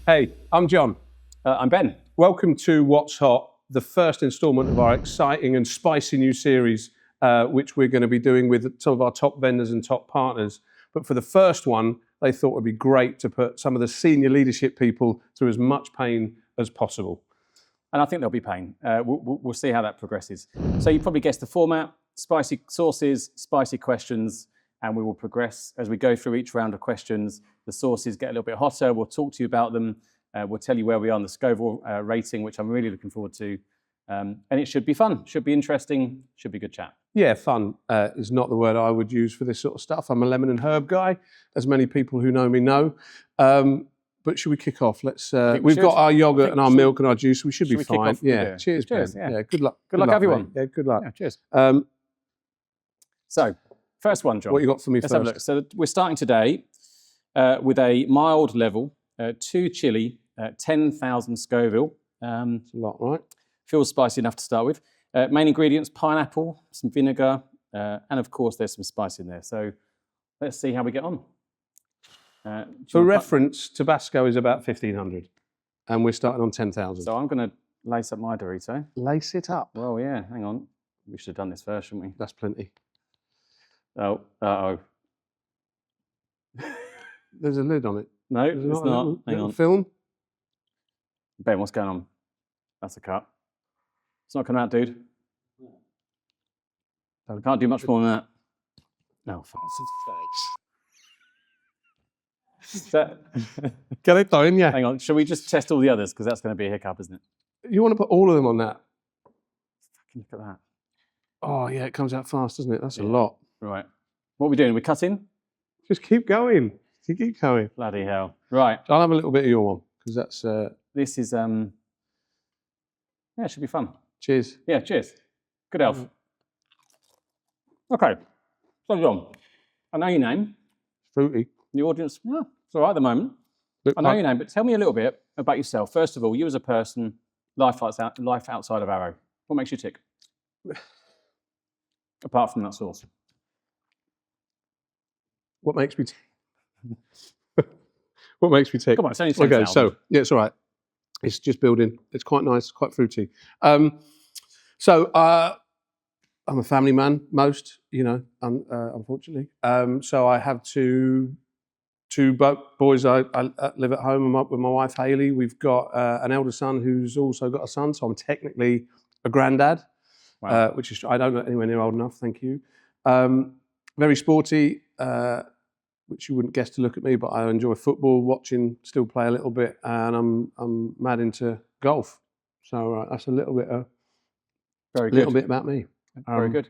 Hey, I'm John. I'm Ben. Welcome to What's Hot, the first instalment of our exciting and spicy new series, which we're going to be doing with some of our top vendors and top partners. But for the first one, they thought it would be great to put some of the senior leadership people through as much pain as possible. And I think there'll be pain. We'll see how that progresses. So you probably guessed the format: spicy sauces, spicy questions, and we will progress as we go through each round of questions. The sauces get a little bit hotter. We'll talk to you about them. We'll tell you where we are on the Scoville rating, which I'm really looking forward to. And it should be fun, should be interesting, should be good chat. Yeah, fun is not the word I would use for this sort of stuff. I'm a lemon and herb guy, as many people who know me know. But should we kick off? We've got our yogurt and our milk and our juice. We should be fine. Yeah. Cheers, Ben. Yeah. Good luck. Good luck, everyone. Mate. Yeah, good luck. Yeah, cheers. So, first one, John. What you got for me Let's first? have a look. So we're starting today with a mild level, 2 chili, 10,000 Scoville. It's a lot, right? Feels spicy enough to start with. Main ingredients: pineapple, some vinegar, and of course there's some spice in there. So let's see how we get on. For reference, Tabasco is about 1,500, and we're starting on 10,000. So I'm going to lace up my Dorito. Lace it up. Well, yeah, hang on. We should have done this first, shouldn't we? That's plenty. Oh, uh-oh. There's a lid on it. No, it's not. Hang on. Film? Ben, what's going on? That's a cut. It's not coming out, dude. I can't do much more than that. No, fuck. Get it done, yeah. Hang on, shall we just test all the others? Because that's going to be a hiccup, isn't it? You want to put all of them on that? Fucking look at that. Oh, yeah, it comes out fast, doesn't it? That's a lot. Right. What are we doing? We're cutting? Just keep going. Keep going. Bloody hell. Right. I'll have a little bit of your one, because that's... This is... Yeah, it should be fun. Cheers. Yeah, cheers. Good elf. Okay. So, John, I know your name. Fruity. The audience, yeah, it's all right at the moment. I know your name, but tell me a little bit about yourself. First of all, you as a person, life outside of Arrow. What makes you tick? Apart from that sauce. What makes me tick? What makes me tick? Come on, it's only 10,000. Okay, so, yeah, it's all right. It's just building. It's quite nice, quite fruity. I'm a family man, unfortunately. So I have two boys. I live at home. I'm up with my wife, Hayley. We've got an elder son who's also got a son, so I'm technically a granddad, Wow. which is, I don't know anywhere near old enough, thank you. Very sporty, which you wouldn't guess to look at me, but I enjoy football, watching, still play a little bit, and I'm mad into golf. So that's a little bit about me. Very good.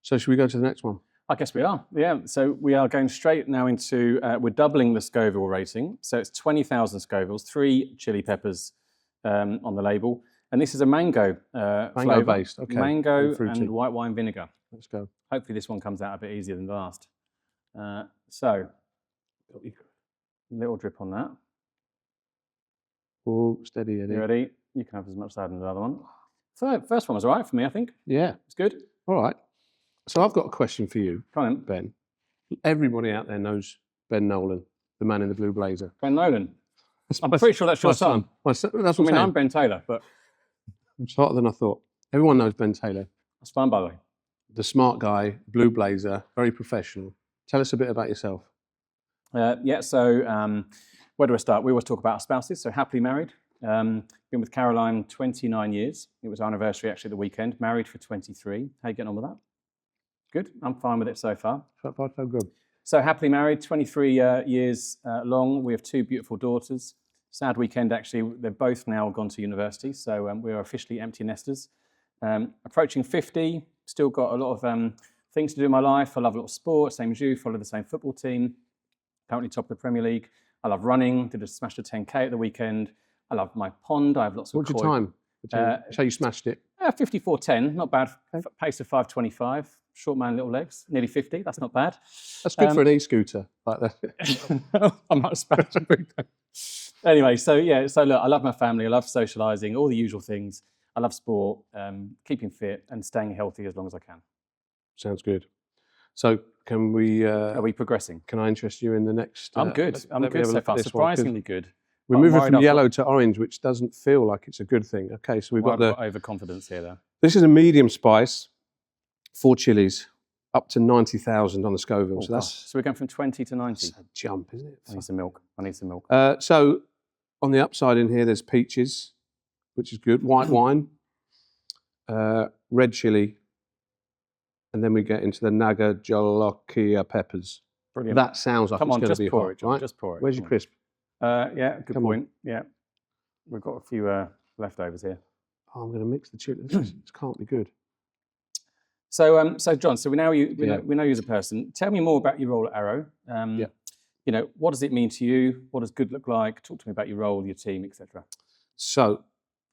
So should we go to the next one? I guess we are. Yeah. So we are going straight now into, we're doubling the Scoville rating. So it's 20,000 Scovilles, 3 chili peppers on the label. And this is a mango Mango based, okay. Mango and white wine vinegar. Let's go. Hopefully this one comes out a bit easier than the last. So, a little drip on that. Oh, steady, Eddie. You ready? You can have as much as I had in the other one. First one was all right for me, I think. Yeah. It's good. All right. So I've got a question for you, Come on, Ben. Everybody out there knows Ben Nolan, the man in the blue blazer. Ben Nolan. I'm pretty sure that's your son. That's what I'm saying. I'm Ben Taylor, but... It's harder than I thought. Everyone knows Ben Taylor. That's fine, by the way. The smart guy, blue blazer, very professional. Tell us a bit about yourself. So where do I start? We always talk about our spouses, so happily married. Been with Caroline 29 years. It was our anniversary actually the weekend. Married for 23. How you getting on with that? Good. I'm fine with it so far. So far, so good. So happily married, 23 years long. We have 2 beautiful daughters. Sad weekend actually. They've both now gone to university, so we are officially empty nesters. Approaching 50. Still got a lot of things to do in my life. I love a lot of sport, same as you. Follow the same football team. Currently top of the Premier League. I love running. Smashed a 10K at the weekend. I love my pond. I have lots of. What's your time? So you smashed it. 54.10, not bad. Okay. Pace of 5.25. Short man, little legs. Nearly 50. That's not bad. That's good for an e-scooter like that. I'm not a special. Anyway, so look, I love my family. I love socialising, all the usual things. I love sport, keeping fit, and staying healthy as long as I can. Sounds good. So can we... Are we progressing? Can I interest you in the next... I'm good. I'm good so far. Surprisingly good. We're I'm moving worried from I've yellow to orange, which doesn't feel like it's a good thing. Okay, so we've got I've got overconfidence here, though. This is a medium spice, 4 chilies, up to 90,000 on the Scoville. Oh, so that's so we're going from 20 to 90. a jump, isn't it? I need some milk. I need some milk. So on the upside in here, there's peaches, which is good. White wine, red chili, and then we get into the Naga Jolokia peppers. Brilliant. That sounds like it's going to be pour hot, it, John. right? Just pour it. Where's your crisp? Yeah, good Come on. point. Yeah, we've got a few leftovers here. Oh, I'm going to mix the chili. This can't be good. So, John, so we know you as a person. Tell me more about your role at Arrow. You know, what does it mean to you? What does good look like? Talk to me about your role, your team, etc. So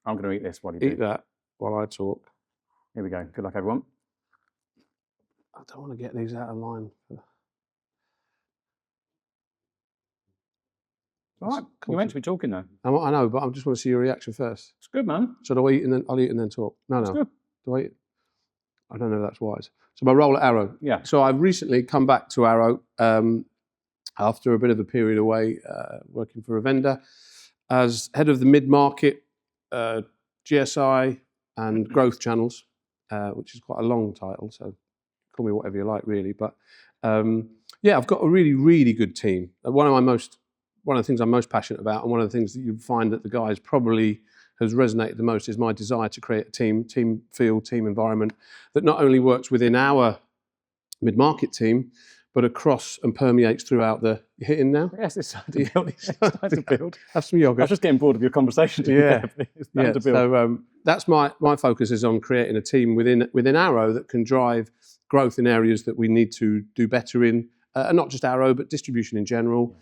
I'm going to eat this while you eat do. that while I talk. Here we go. Good luck, everyone. I don't want to get these out of line. All right, you're meant to be talking now. I know, but I just want to see your reaction first. It's good, man. So do I eat and then I'll eat and then talk? No. It's good. Do I eat? I don't know if that's wise. So my role at Arrow. Yeah. So I've recently come back to Arrow after a bit of a period away working for a vendor as head of the mid-market, GSI and growth channels, which is quite a long title. So call me whatever you like, really. But yeah, I've got a really, really good team. One of the things I'm most passionate about, and one of the things that you find that the guys probably has resonated the most, is my desire to create a team feel, team environment that not only works within our mid-market team, but across and permeates throughout the. You hitting now? Yes, it's starting to build. It's starting to build. Have some yogurt. I was just getting bored of your conversation. Yeah. It's starting to build. So that's my focus is on creating a team within Arrow that can drive growth in areas that we need to do better in. And not just Arrow, but distribution in general,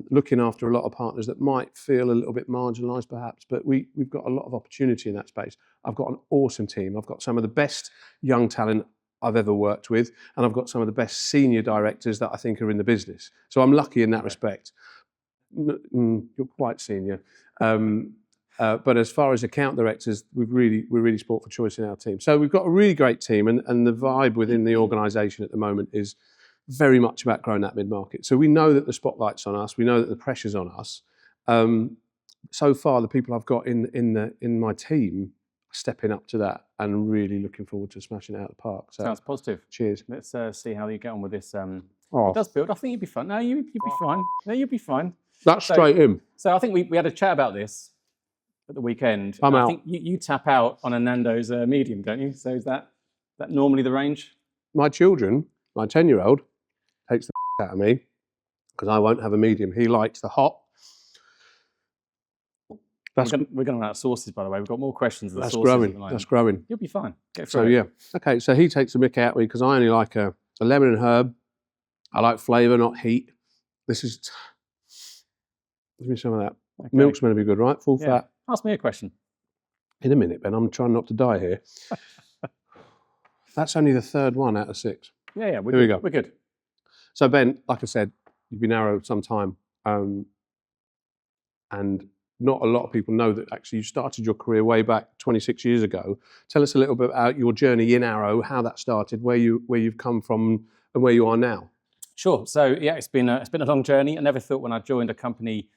looking after a lot of partners that might feel a little bit marginalised perhaps, but we've got a lot of opportunity in that space. I've got an awesome team. I've got some of the best young talent I've ever worked with, and I've got some of the best senior directors that I think are in the business. So I'm lucky in that respect. You're quite senior. But as far as account directors, we're really sport for choice in our team. So we've got a really great team, and the vibe within the organisation at the moment is very much about growing that mid-market. So we know that the spotlight's on us. We know that the pressure's on us. So far, the people I've got in my team are stepping up to that and really looking forward to smashing it out of the park. So, sounds positive. Cheers. Let's see how you get on with this. It does build. I think you'd be fine. No, you'd be fine. No, you'd be fine. That's straight in. So I think we had a chat about this at the weekend. I'm out. I think you tap out on a Nando's medium, don't you? So is that normally the range? My children, my 10-year-old, takes the out of me because I won't have a medium. He likes the hot. We're going to run out of sauces, by the way. We've got more questions than That's sauces growing. at the moment. That's growing. You'll be fine. Get So through it. yeah, okay. So he takes the mick out of me because I only like a lemon and herb. I like flavour, not heat. This is. Give me some of that. Okay. Milk's meant to be good, right? Full fat. Ask me a question. In a minute, Ben. I'm trying not to die here. That's only the third one out of 6. Yeah. Here we go. We're good. So Ben, like I said, you've been Arrow some time, and not a lot of people know that actually you started your career way back 26 years ago. Tell us a little bit about your journey in Arrow, how that started, where you've come from, and where you are now. Sure. So yeah, it's been a long journey. I never thought when I joined a company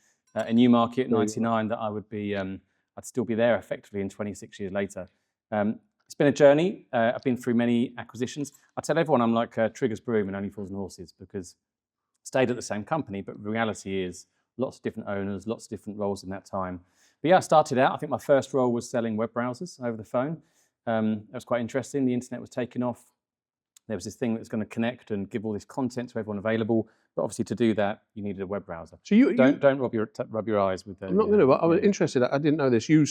in Newmarket in '99 that I would be I'd still be there effectively in 26 years later. It's been a journey. I've been through many acquisitions. I tell everyone I'm like Trigger's broom and Only Fools and Horses because I stayed at the same company, but the reality is lots of different owners, lots of different roles in that time. But yeah, I started out, I think my first role was selling web browsers over the phone. That was quite interesting. The internet was taking off. There was this thing that was going to connect and give all this content to everyone available. But obviously to do that, you needed a web browser. So don't rub your eyes with the... I'm not going to, but I was interested. I didn't know this. You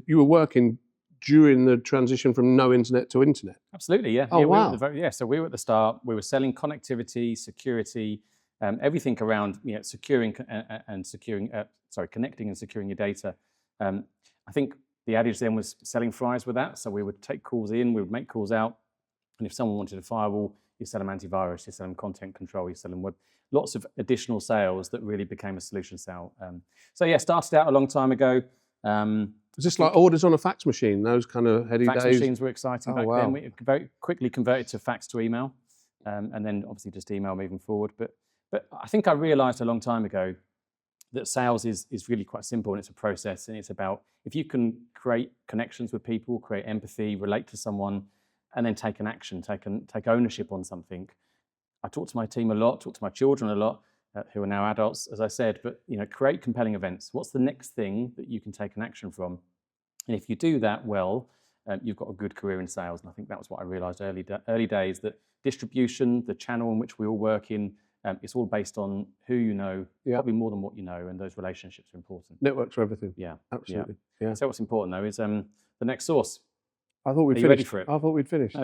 were working during the transition from no internet to internet. Absolutely, yeah. Oh, yeah, wow. So we were at the start. We were selling connectivity, security, everything around securing and securing, connecting and securing your data. I think the adage then was selling fries with that. So we would take calls in, we would make calls out. And if someone wanted a firewall, you sell them antivirus, you sell them content control, you sell them web. Lots of additional sales that really became a solution sale. So yeah, started out a long time ago. Is this like orders on a fax machine, those kind of heady fax days? Machines were exciting back then. We very quickly converted to fax to email, and then obviously just email moving forward. But I think I realised a long time ago that sales is really quite simple, and it's a process, and it's about if you can create connections with people, create empathy, relate to someone, and then take an action, take ownership on something. I talk to my team a lot, talk to my children a lot, who are now adults, as I said, but create compelling events. What's the next thing that you can take an action from? And if you do that well, you've got a good career in sales. And I think that was what I realized early days, that distribution, the channel in which we all work in, it's all based on who you know, probably more than what you know, and those relationships are important. Networks are everything. Yeah, absolutely. Yeah. So what's important though is the next source. I thought we'd Are finished. you ready for it? I thought we'd finished.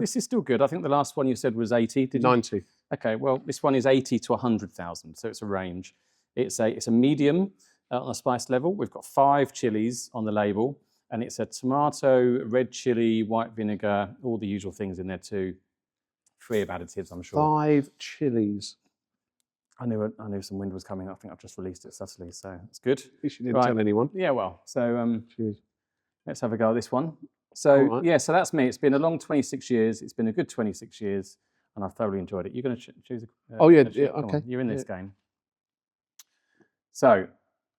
This is still good. I think the last one you said was 80. Did you? 90. Okay, well, this one is 80 to 100,000, so it's a range. It's a medium on a spice level. We've got 5 chilies on the label, and it's a tomato, red chili, white vinegar, all the usual things in there too. Free of additives, I'm sure. 5 chilies. I knew some wind was coming. I think I've just released it subtly, so it's good. At least you didn't tell anyone. Yeah, well, so Cheers. let's have a go at this one. So yeah, so that's me. It's been a long 26 years. It's been a good 26 years, and I've thoroughly enjoyed it. You're going to choose a... okay. On, you're in this game. So...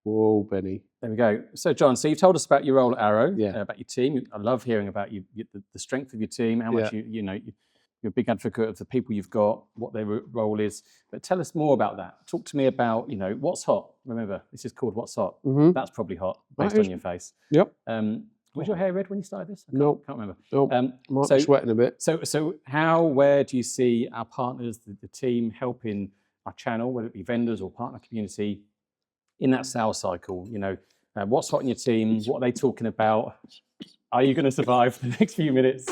Whoa, Benny. There we go. So John, so you've told us about your role at Arrow, about your team. I love hearing about the strength of your team, how much you're a big advocate of the people you've got, what their role is. But tell us more about that. Talk to me about, what's hot. Remember, this is called What's Hot. Mm-hmm. That's probably hot based on your face. Yep. Was your hair red when you started this? No. Can't remember. No. Might be sweating a bit. So where do you see our partners, the team, helping our channel, whether it be vendors or partner community, in that sales cycle? What's hot in your team? What are they talking about? Are you going to survive the next few minutes?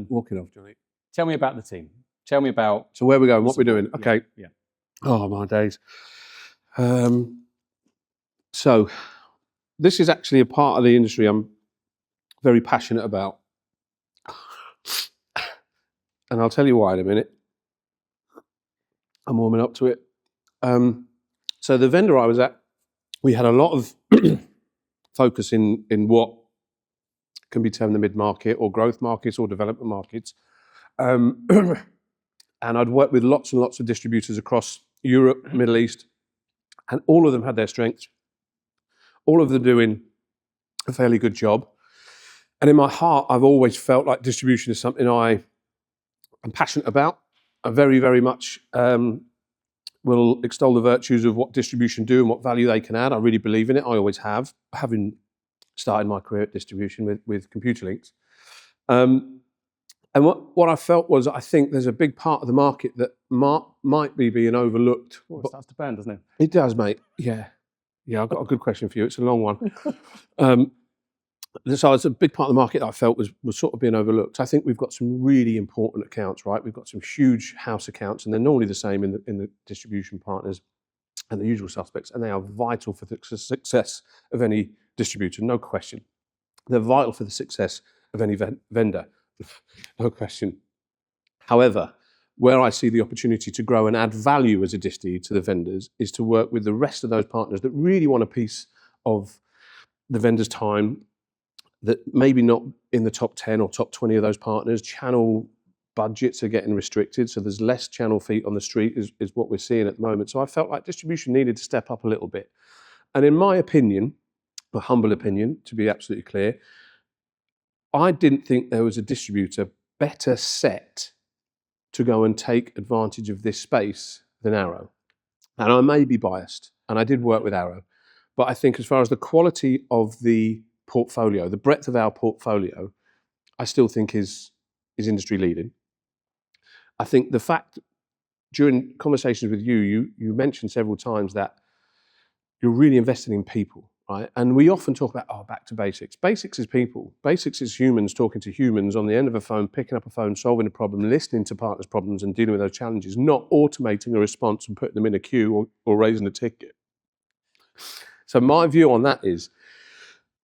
Walking off, Johnny. Tell me about the team. Tell me about... So where we're going, what we're doing. Okay. Yeah. Oh, my days. So this is actually a part of the industry I'm very passionate about. And I'll tell you why in a minute. I'm warming up to it. So the vendor I was at, we had a lot of focus in what can be termed the mid-market or growth markets or development markets. And I'd worked with lots and lots of distributors across Europe, Middle East, and all of them had their strengths. All of them doing a fairly good job. And in my heart, I've always felt like distribution is something I'm passionate about. I very, very much will extol the virtues of what distribution do and what value they can add. I really believe in it. I always have, having started my career at distribution with computer links. And what I felt was, I think there's a big part of the market that might be being overlooked. Oh, it starts to burn, doesn't it? It does, mate. Yeah, I've got a good question for you. It's a long one. So it's a big part of the market that I felt was sort of being overlooked. I think we've got some really important accounts, right? We've got some huge house accounts, and they're normally the same in the distribution partners and the usual suspects, and they are vital for the success of any distributor, no question. They're vital for the success of any vendor, no question. However, where I see the opportunity to grow and add value as a disty to the vendors is to work with the rest of those partners that really want a piece of the vendor's time, that maybe not in the top 10 or top 20 of those partners. Channel budgets are getting restricted, so there's less channel feet on the street is what we're seeing at the moment. So I felt like distribution needed to step up a little bit. And in my opinion, a humble opinion, to be absolutely clear, I didn't think there was a distributor better set to go and take advantage of this space than Arrow. And I may be biased, and I did work with Arrow, but I think as far as the quality of the portfolio, the breadth of our portfolio, I still think is industry leading. I think the fact, during conversations with you mentioned several times that you're really invested in people, right? And we often talk about, back to basics. Basics is people. Basics is humans talking to humans on the end of a phone, picking up a phone, solving a problem, listening to partners' problems and dealing with those challenges, not automating a response and putting them in a queue or raising a ticket. So my view on that is,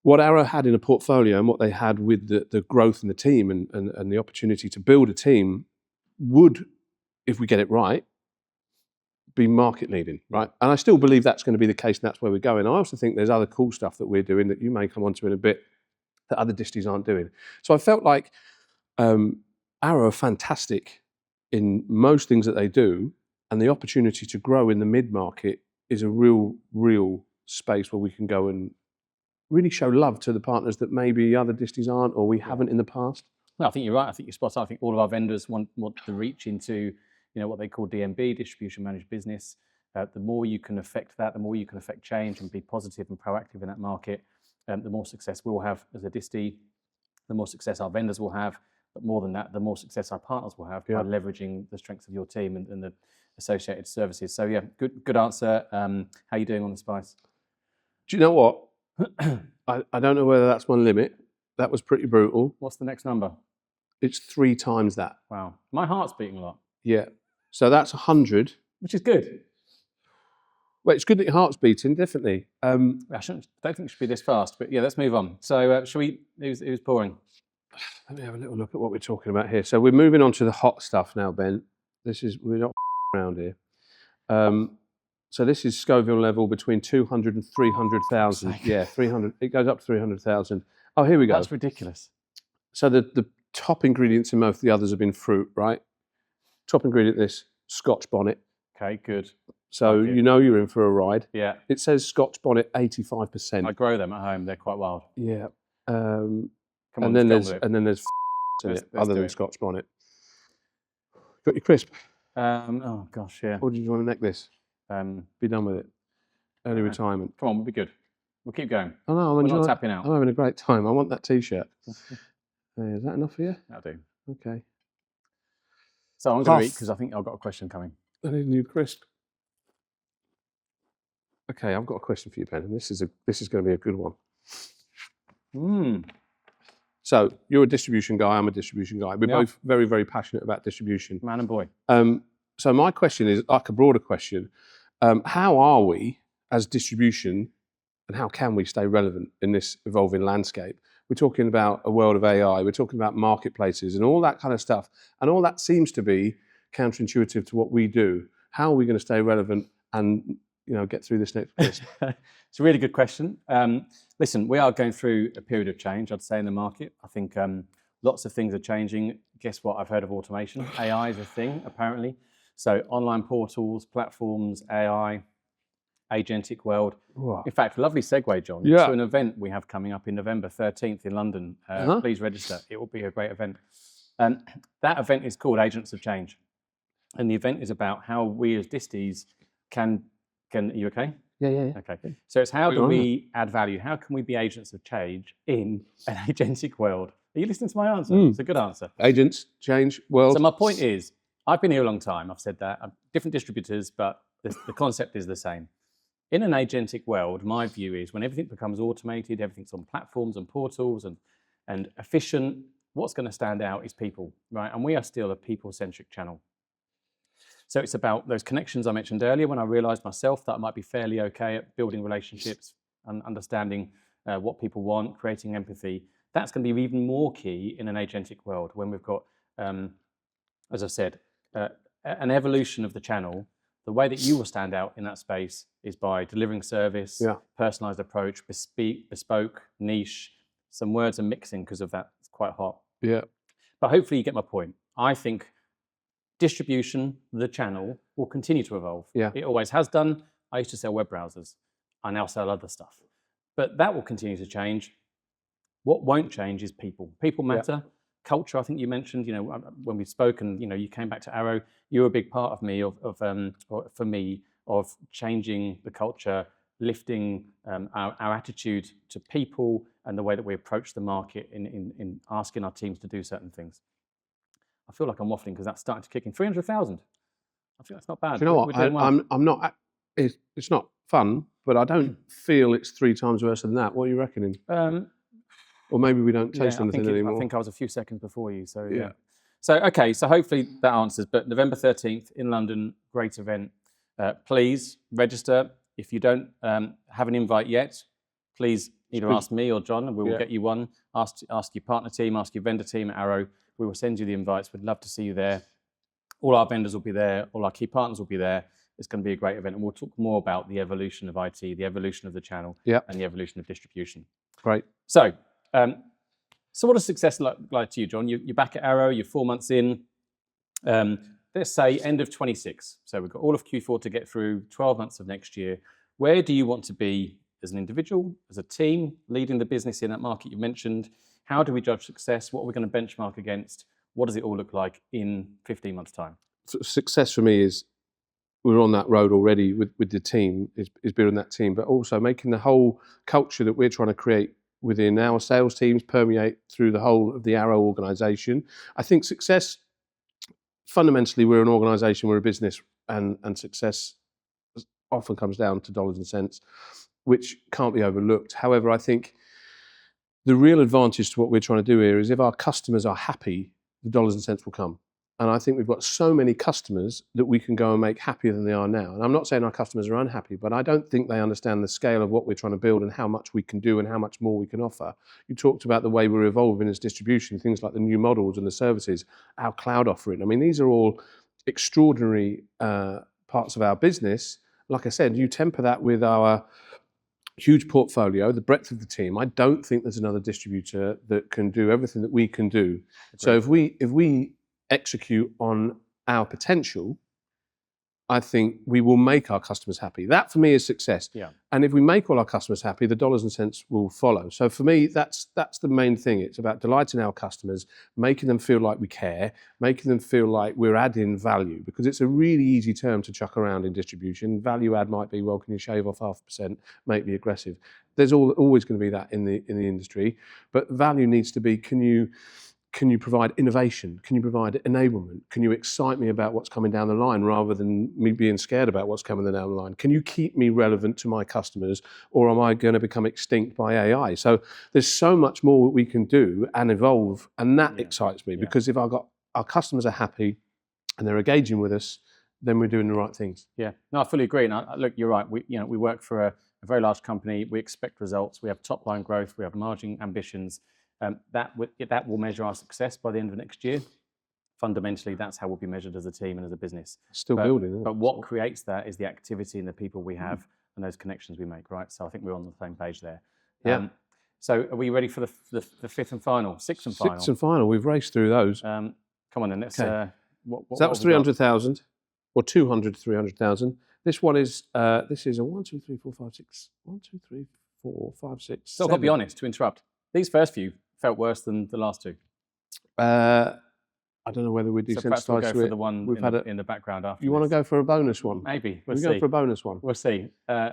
what Arrow had in a portfolio and what they had with the growth in the team and the opportunity to build a team would, if we get it right, be market leading, right? And I still believe that's going to be the case, and that's where we're going. I also think there's other cool stuff that we're doing that you may come onto in a bit that other disties aren't doing. So I felt like Arrow are fantastic in most things that they do, and the opportunity to grow in the mid-market is a real space where we can go and really show love to the partners that maybe other disties aren't, or we haven't in the past. No, I think you're right. I think you're spot on. I think all of our vendors want to reach into, what they call DMB, distribution managed business. The more you can affect that, the more you can affect change and be positive and proactive in that market, the more success we'll have as a distie, the more success our vendors will have, but more than that, the more success our partners will have by leveraging the strengths of your team and the associated services. So yeah, good answer. How are you doing on the spice? Do you know what? I don't know whether that's my limit. That was pretty brutal. What's the next number? It's 3 times that. Wow. My heart's beating a lot. Yeah. So that's 100. Which is good. Well, it's good that your heart's beating, definitely. I don't think it should be this fast, but yeah, let's move on. So who's pouring? Let me have a little look at what we're talking about here. So we're moving on to the hot stuff now, Ben. We're not around here. So this is Scoville level between 200 and 300,000. Yeah, 300. It goes up to 300,000. Oh, here we go. That's ridiculous. So the top ingredients in most of the others have been fruit, right? Top ingredient this, Scotch bonnet. Okay, good. So you know you're in for a ride. Yeah. It says Scotch bonnet 85%. I grow them at home. They're quite wild. Yeah. Come on, and then there's in it, other than Scotch bonnet. Got your crisp? Oh gosh, yeah. Or did you want to neck this? Be done with it. Early retirement. Come on, we'll be good. We'll keep going. Oh no, We're not tapping out. I'm having a great time. I want that T-shirt. Is that enough for you? That'll do. Okay. So I'm going to eat because I think I've got a question coming. I need a new crisp. Okay, I've got a question for you, Ben, and this is going to be a good one. So you're a distribution guy. I'm a distribution guy. We're both very, very passionate about distribution. Man and boy. So my question is like a broader question. How are we as distribution, and how can we stay relevant in this evolving landscape? We're talking about a world of AI. We're talking about marketplaces and all that kind of stuff. And all that seems to be counterintuitive to what we do. How are we going to stay relevant and get through this next crisp? It's a really good question. Listen, we are going through a period of change, I'd say, in the market. I think lots of things are changing. Guess what? I've heard of automation. AI is a thing, apparently. So online portals, platforms, AI, agentic world. Wow. In fact, lovely segue, John, to an event we have coming up in November 13th in London. Please register. It will be a great event. That event is called Agents of Change. And the event is about how we as disties can are you okay? Yeah. Okay. So it's how do we add value? How can we be agents of change in an agentic world? Are you listening to my answer? It's a good answer. Agents, change, world. So my point is, I've been here a long time. I've said that. Different distributors, but the concept is the same. In an agentic world, my view is when everything becomes automated, everything's on platforms and portals and efficient, what's going to stand out is people, right? And we are still a people-centric channel. So it's about those connections I mentioned earlier when I realized myself that I might be fairly okay at building relationships and understanding what people want, creating empathy. That's going to be even more key in an agentic world when we've got, as I said, an evolution of the channel. The way that you will stand out in that space is by delivering service, personalized approach, bespoke, niche. Some words are mixing because of that. It's quite hot. Yeah. But hopefully you get my point. I think distribution, the channel, will continue to evolve. Yeah. It always has done. I used to sell web browsers. I now sell other stuff. But that will continue to change. What won't change is people. People matter. Yeah. Culture, I think you mentioned, when we've spoken, you came back to Arrow, you're a big part of me, for me, of changing the culture, lifting our attitude to people and the way that we approach the market in asking our teams to do certain things. I feel like I'm waffling because that's starting to kick in. 300,000. I think that's not bad. Do you know what? I'm not. It's not fun, but I don't feel it's 3 times worse than that. What are you reckoning? Or maybe we don't taste anything anymore. I think I was a few seconds before you. So yeah. So okay. So hopefully that answers. But November 13th in London, great event. Please register. If you don't have an invite yet, please either ask me or John, and we will get you one. Ask your partner team, ask your vendor team at Arrow. We will send you the invites. We'd love to see you there. All our vendors will be there. All our key partners will be there. It's going to be a great event. And we'll talk more about the evolution of IT, the evolution of the channel, and the evolution of distribution. Great. So what does success look like to you, John? You're back at Arrow. You're 4 months in. let's say end of 26. So we've got all of Q4 to get through, 12 months of next year. Where do you want to be as an individual, as a team, leading the business in that market you mentioned? How do we judge success? What are we going to benchmark against? What does it all look like in 15 months' time? Success for me is we're on that road already with the team, is building that team, but also making the whole culture that we're trying to create within our sales teams permeate through the whole of the Arrow organisation. I think success, fundamentally, we're an organisation, we're a business, and success often comes down to dollars and cents, which can't be overlooked. However, I think the real advantage to what we're trying to do here is if our customers are happy, the dollars and cents will come. And I think we've got so many customers that we can go and make happier than they are now. And I'm not saying our customers are unhappy, but I don't think they understand the scale of what we're trying to build and how much we can do and how much more we can offer. You talked about the way we're evolving as distribution, things like the new models and the services, our cloud offering. I mean, these are all extraordinary parts of our business. Like I said, you temper that with our huge portfolio, the breadth of the team. I don't think there's another distributor that can do everything that we can do. So if we execute on our potential, I think we will make our customers happy. That for me is success. Yeah. And if we make all our customers happy, the dollars and cents will follow. So for me, that's the main thing. It's about delighting our customers, making them feel like we care, making them feel like we're adding value, because it's a really easy term to chuck around in distribution. Value add might be, well, can you shave off 0.5%, make me aggressive? There's always going to be that in the industry, but value needs to be, can you provide innovation? Can you provide enablement? Can you excite me about what's coming down the line rather than me being scared about what's coming down the line? Can you keep me relevant to my customers, or am I going to become extinct by AI? So there's so much more that we can do and evolve, and that excites me, because if our customers are happy and they're engaging with us, then we're doing the right things. Yeah, no, I fully agree. And look, you're right. We work for a very large company. We expect results. We have top line growth. We have margin ambitions. That will measure our success by the end of next year. Fundamentally, that's how we'll be measured as a team and as a business. Still building. Isn't it? But what creates that is the activity and the people we have and those connections we make, right? So I think we're on the same page there. Yeah. So are we ready for the fifth and final, sixth and final? Sixth and final. We've raced through those. Come on then. Let's. Okay. So that was 300,000 or 200 to 300,000. This one is this is a 1, 2, 3, 4, 5, 6. 1, 2, 3, 4, 5, 6. So I've got to be honest, to interrupt. These first few felt worse than the last two. I don't know whether we're desensitized we'll go to for it. the one in the background after. You want to go for a bonus one? Maybe. We'll go for a bonus one. We'll see.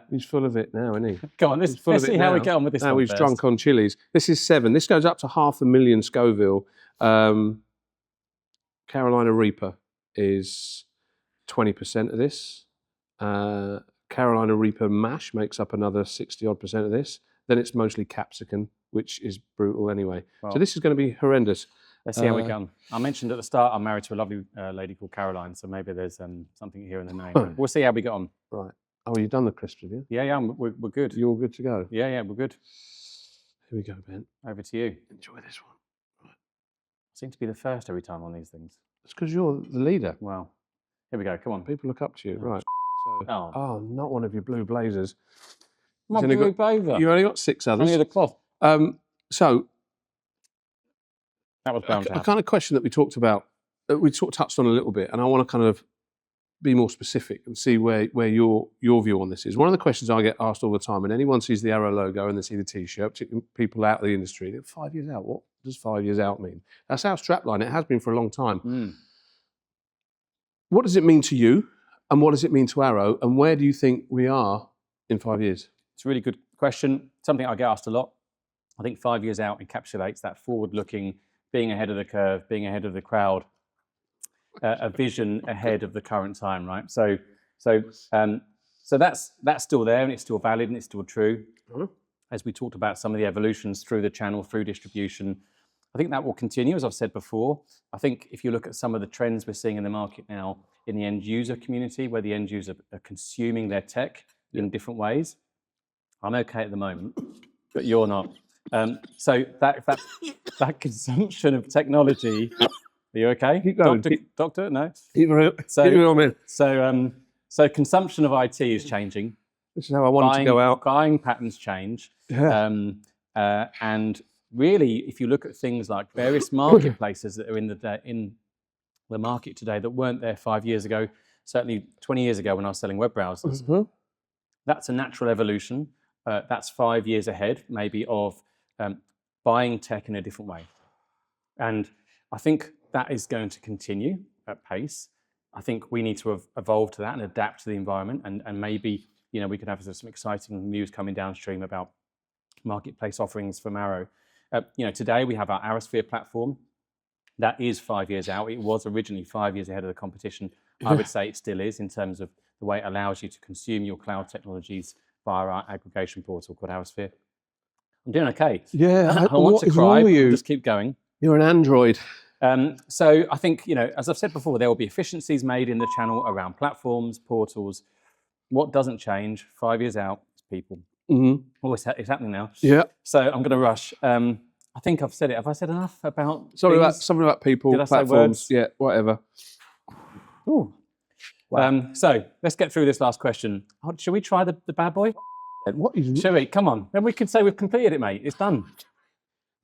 He's full of it now, isn't he? Go on, let's see how we get on with this one. Now he's first. drunk on chilies. This is 7. This goes up to 500,000 Scoville. Carolina Reaper is 20% of this. Carolina Reaper mash makes up another 60-odd% of this. Then it's mostly capsicum, which is brutal anyway. Well, so this is going to be horrendous. Let's see how we get on. I mentioned at the start I'm married to a lovely lady called Caroline, so maybe there's something here in the name. We'll see how we get on. Right. Oh, you've done the crisps, have you? Yeah, we're good. You're all good to go? Yeah, we're good. Here we go, Ben. Over to you. Enjoy this one. Right. I seem to be the first every time on these things. It's because you're the leader. Well, here we go. Come on. People look up to you. Right. So, oh, not one of your blue blazers. My blue blazer. You've only got 6 others. Only the cloth. So, that was bound to happen. A kind of question that we talked about, that we sort of touched on a little bit, and I want to kind of be more specific and see where your view on this is. One of the questions I get asked all the time, and anyone sees the Arrow logo and they see the T-shirt, particularly people out of the industry, they're 5 years out. What does 5 years out mean? That's our strapline. It has been for a long time. What does it mean to you, and what does it mean to Arrow, and where do you think we are in 5 years? It's a really good question. Something I get asked a lot. I think 5 years out encapsulates that forward-looking, being ahead of the curve, being ahead of the crowd, a vision ahead of the current time, right? So that's still there, and it's still valid, and it's still true. As we talked about some of the evolutions through the channel, through distribution, I think that will continue, as I've said before. I think if you look at some of the trends we're seeing in the market now in the end user community, where the end user are consuming their tech in different ways, I'm okay at the moment, but you're not. So that consumption of technology, are you okay? Keep going. Doctor? No? Keep on. So consumption of IT is changing. This is how I wanted to go out. Buying patterns change. Yeah. And really, if you look at things like various marketplaces that are in the market today that weren't there 5 years ago, certainly 20 years ago when I was selling web browsers. That's a natural evolution. That's 5 years ahead, maybe, of buying tech in a different way. And I think that is going to continue at pace. I think we need to evolve to that and adapt to the environment. And maybe, we could have some exciting news coming downstream about marketplace offerings from Arrow. Today we have our Arrowsphere platform. That is 5 years out. It was originally 5 years ahead of the competition. I would say it still is in terms of the way it allows you to consume your cloud technologies via our aggregation portal called Arrowsphere. I'm doing okay. Yeah, I want to cry, but we'll just keep going. You're an Android. So I think, as I've said before, there will be efficiencies made in the channel around platforms, portals. What doesn't change 5 years out is people. Oh, it's happening now. Yeah. So I'm going to rush. I think I've said it. Have I said enough about something about people, Did I say platforms? words? Yeah, whatever. Ooh. Wow. So let's get through this last question. Shall we try the bad boy? What is? Shall we? Come on. Then we can say we've completed it, mate. It's done.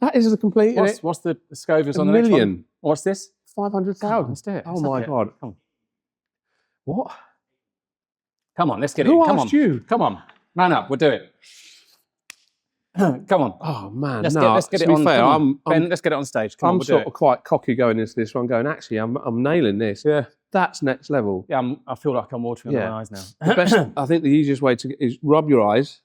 That is the complete. What's the Scovers on the million. next one? What's this? 500,000. Let's do it. Oh my God. Come on. What? Come on, let's get it. Who Come asked on. you? Come on. Man up. We'll do it. Come on. Oh man. Let's get to it be on. fair, Ben, let's get it on stage. Come on, I'm we'll sort do of quite cocky going into this one, going, actually, I'm nailing this. Yeah. That's next level. Yeah, I feel like I'm watering on my eyes now. The best, I think the easiest way is rub your eyes.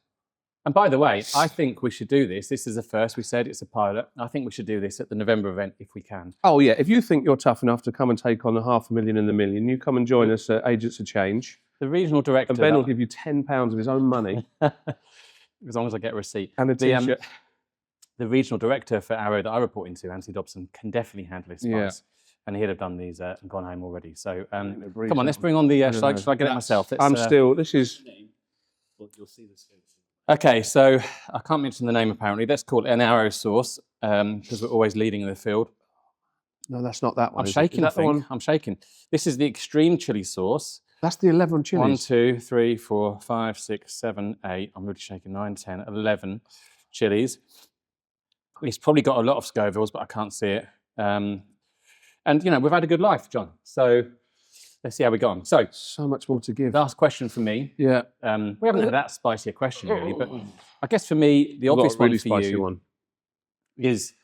And by the way, I think we should do this. This is the first. We said it's a pilot. I think we should do this at the November event if we can. Oh yeah, if you think you're tough enough to come and take on the 500,000 and the million, you come and join us at Agents of Change. The regional director. And Ben will give you £10 of his own money. As long as I get a receipt. And a t-shirt. The regional director for Arrow that I report into, Anthony Dobson, can definitely handle his spice. And he'd have done these and gone home already. So come on, let's bring on the... shall I get it myself? This is... You'll see the scope. Okay, so I can't mention the name apparently. Let's call it an Arrow sauce because we're always leading in the field. No, that's not that one. I'm shaking, I think. I'm shaking. This is the extreme chili sauce. That's the 11 chilies. 1, 2, 3, 4, 5, 6, 7, 8. I'm really shaking. 9, 10, 11 chilies. It's probably got a lot of Scovilles, but I can't see it. And, we've had a good life, John. So let's see how we go on. So much more to give. Last question for me. Yeah. We haven't had that spicy a question, really. But I guess for me, the obvious really one for spicy you one. is,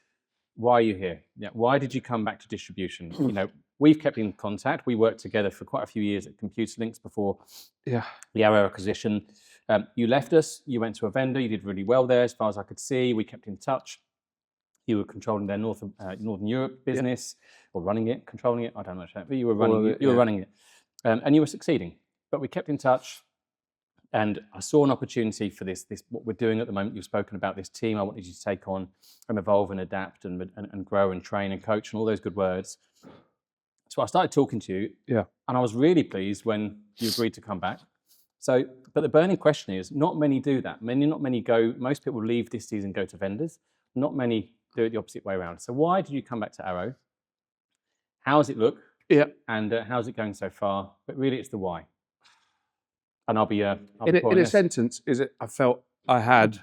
why are you here? Yeah, why did you come back to distribution? We've kept in contact. We worked together for quite a few years at Computer Links before the Arrow acquisition. You left us. You went to a vendor. You did really well there, as far as I could see. We kept in touch. You were controlling their Northern Europe business, or running it, controlling it. I don't know, but you were running it. You were running it, and you were succeeding. But we kept in touch, and I saw an opportunity for this what we're doing at the moment. You've spoken about this team. I wanted you to take on and evolve and adapt and grow and train and coach and all those good words. So I started talking to you, and I was really pleased when you agreed to come back. So, but the burning question is, not many do that. Not many go. Most people leave this season and go to vendors. Not many do it the opposite way around. So why did you come back to Arrow? How does it look? Yeah. And how's it going so far? But really, it's the why. And I'll be in a sentence, I felt I had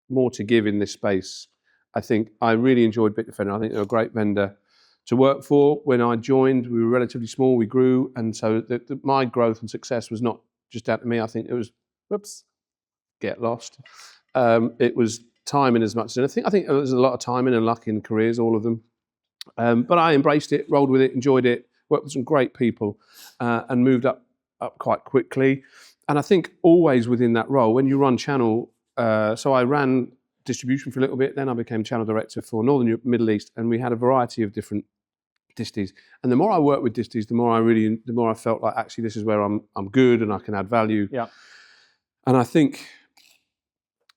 more to give in this space. I think I really enjoyed Bitdefender. I think they're a great vendor to work for. When I joined, we were relatively small, we grew, and so my growth and success was not just down to me. I think it was, get lost. It was timing as much as anything. I think there was a lot of timing and luck in careers, all of them. But I embraced it, rolled with it, enjoyed it, worked with some great people, and moved up quite quickly. And I think always within that role, when you run channel, so I ran distribution for a little bit, then I became channel director for Northern Europe, Middle East, and we had a variety of different disties. And the more I worked with disties, the more I felt like actually this is where I'm good and I can add value. Yeah. And I think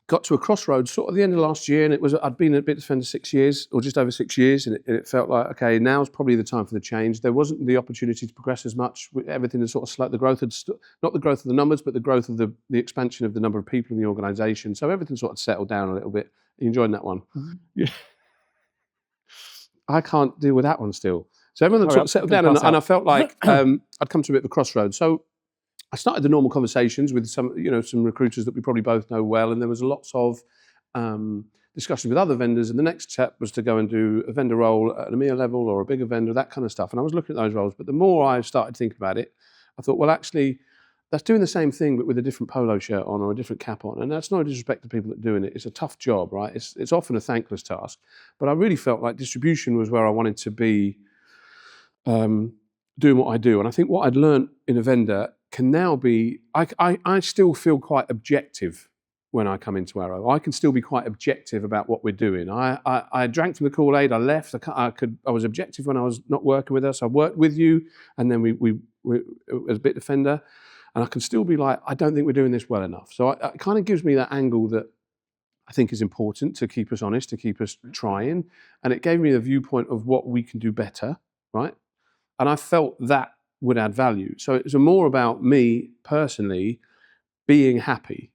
got to a crossroads sort of the end of last year, and I'd been at Bitdefender 6 years, or just over 6 years, and it felt like, okay, now's probably the time for the change. There wasn't the opportunity to progress as much. Everything had sort of slowed. The growth had not the growth of the numbers, but the growth of the expansion of the number of people in the organisation. So everything sort of settled down a little bit. Are you enjoying that one? Mm-hmm. Yeah. I can't deal with that one still. So everyone sort of settled down, and I felt like I'd come to a bit of a crossroads. So I started the normal conversations with some recruiters that we probably both know well, and there was lots of discussions with other vendors, and the next step was to go and do a vendor role at an EMEA level or a bigger vendor, that kind of stuff. And I was looking at those roles, but the more I started thinking about it, I thought, well, actually, that's doing the same thing, but with a different polo shirt on or a different cap on. And that's no disrespect to people that are doing it. It's a tough job, right? It's often a thankless task. But I really felt like distribution was where I wanted to be doing what I do. And I think what I'd learned in a vendor can now be, I still feel quite objective when I come into Arrow. I can still be quite objective about what we're doing. I drank from the Kool-Aid, I left, I was objective when I was not working with us. I worked with you, and then we as a bit defender. And I can still be like, I don't think we're doing this well enough. So it kind of gives me that angle that I think is important to keep us honest, to keep us trying. And it gave me the viewpoint of what we can do better, right? And I felt that would add value. So it was more about me personally being happy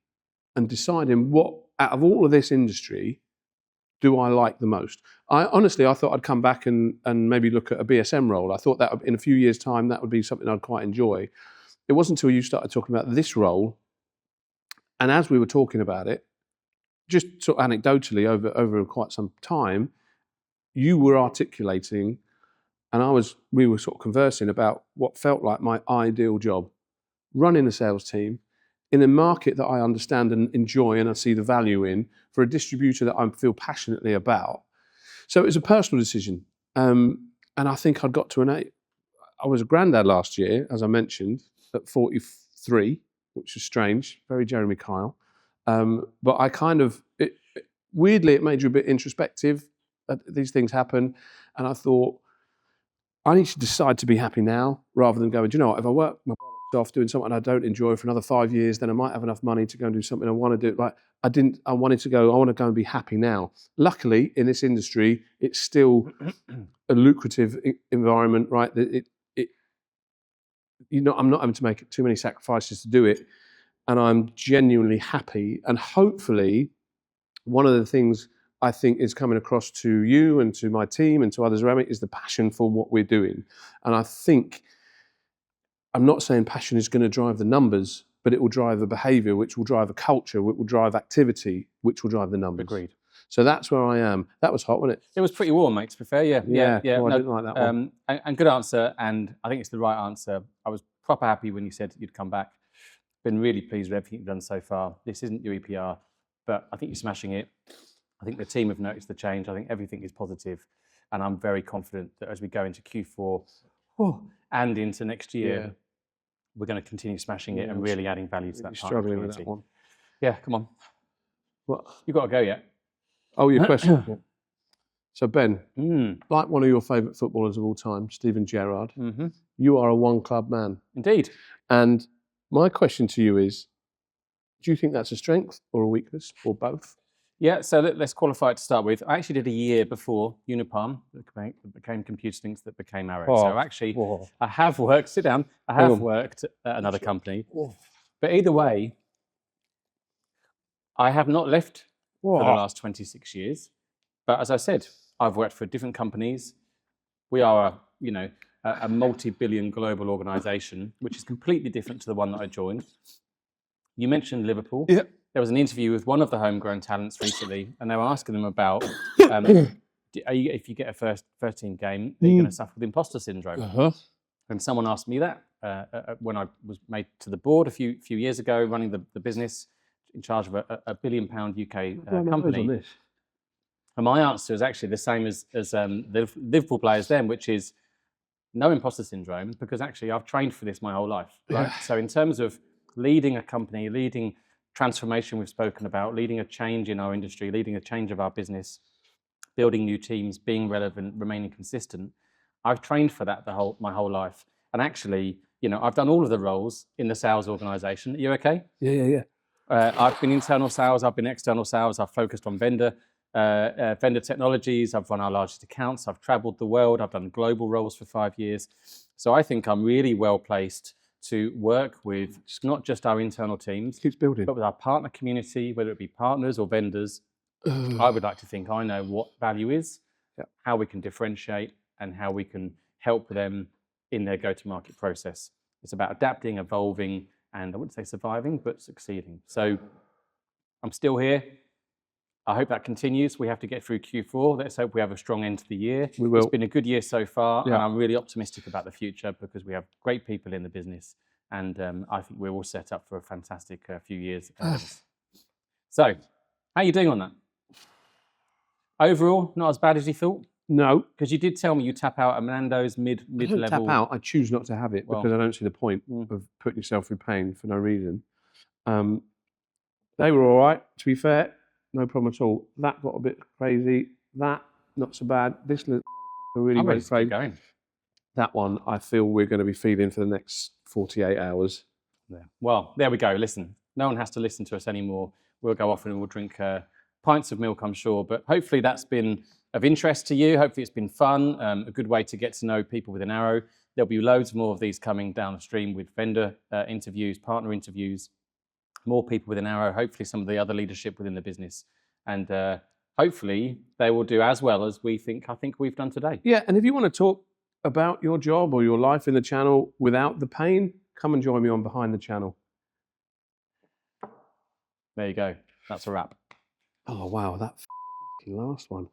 and deciding what, out of all of this industry, do I like the most? Honestly, I thought I'd come back and maybe look at a BSM role. I thought that in a few years' time, that would be something I'd quite enjoy. It wasn't until you started talking about this role, and as we were talking about it, just sort of anecdotally over quite some time, you were articulating, and we were sort of conversing about what felt like my ideal job, running a sales team in a market that I understand and enjoy and I see the value in, for a distributor that I feel passionately about. So it was a personal decision, and I think I'd got to I was a granddad last year, as I mentioned, at 43, which is strange, very Jeremy Kyle. But I kind of, weirdly, it made you a bit introspective. These things happen. And I thought, I need to decide to be happy now, rather than going, do you know what, if I work my butt off doing something I don't enjoy for another 5 years, then I might have enough money to go and do something I want to do. Like, I wanted to go, I want to go and be happy now. Luckily, in this industry, it's still a lucrative environment, right? I'm not having to make too many sacrifices to do it, and I'm genuinely happy. And hopefully, one of the things I think is coming across to you and to my team and to others around me is the passion for what we're doing. And I think, I'm not saying passion is going to drive the numbers, but it will drive the behaviour, which will drive a culture, which will drive activity, which will drive the numbers. Agreed. So that's where I am. That was hot, wasn't it? It was pretty warm, mate, to be fair. Yeah. Well, I didn't like that one. And good answer, and I think it's the right answer. I was proper happy when you said you'd come back. Been really pleased with everything you've done so far. This isn't your EPR, but I think you're smashing it. I think the team have noticed the change. I think everything is positive, and I'm very confident that as we go into Q4 and into next year, we're going to continue smashing it and really adding value to that part of the community. Struggling with that one. Yeah, come on. What? You've got to go yet. Oh, your question. Yeah. So Ben, like one of your favourite footballers of all time, Steven Gerrard, you are a one-club man. Indeed. And my question to you is, do you think that's a strength or a weakness or both? Yeah, so let's qualify it to start with. I actually did a year before Unipalm, that became Computer Links, that became Arrow. So actually, I have worked, sit down, I have worked at another company. But either way, I have not left for the last 26 years. But as I said, I've worked for different companies. We are a multi-billion global organisation, which is completely different to the one that I joined. You mentioned Liverpool. Yeah. There was an interview with one of the homegrown talents recently, and they were asking them about if you get a first team game, are you going to suffer with imposter syndrome? And someone asked me that when I was made to the board a few years ago, running the business in charge of a £1 billion UK company. And my answer is actually the same as the Liverpool players then, which is no imposter syndrome, because actually I've trained for this my whole life. Right? Yeah. So in terms of leading a company, leading transformation we've spoken about, leading a change in our industry, leading a change of our business, building new teams, being relevant, remaining consistent, I've trained for that my whole life. And actually, I've done all of the roles in the sales organisation. Are you okay? Yeah. I've been internal sales, I've been external sales, I've focused on vendor technologies, I've run our largest accounts, I've travelled the world, I've done global roles for 5 years. So I think I'm really well placed to work with not just our internal teams, keeps building, but with our partner community, whether it be partners or vendors. I would like to think I know what value is, how we can differentiate, and how we can help them in their go-to-market process. It's about adapting, evolving, and I wouldn't say surviving, but succeeding. So I'm still here. I hope that continues. We have to get through Q4. Let's hope we have a strong end to the year. We will. It's been a good year so far, Yeah. and I'm really optimistic about the future because we have great people in the business, and I think we're all set up for a fantastic few years ahead of us. So, how are you doing on that? Overall, not as bad as you thought? No, Because you did tell me you tap out a Nando's I don't mid-level. tap out. I choose not to have it Well, because I don't see the point mm. of putting yourself through pain for no reason. They were all right, to be fair. No problem at all. That got a bit crazy. That, not so bad. This really I'm ready went to crazy. keep going. That one, I feel we're going to be feeling for the next 48 hours. Yeah. Well, there we go. Listen, no one has to listen to us anymore. We'll go off and we'll drink pints of milk, I'm sure. But hopefully that's been of interest to you. Hopefully it's been fun, a good way to get to know people with an arrow. There'll be loads more of these coming down the stream with vendor interviews, partner interviews, more people with an arrow, hopefully some of the other leadership within the business. And hopefully they will do as well as I think we've done today. Yeah, and if you want to talk about your job or your life in the channel without the pain, come and join me on Behind the Channel. There you go. That's a wrap. Oh, wow, that last one.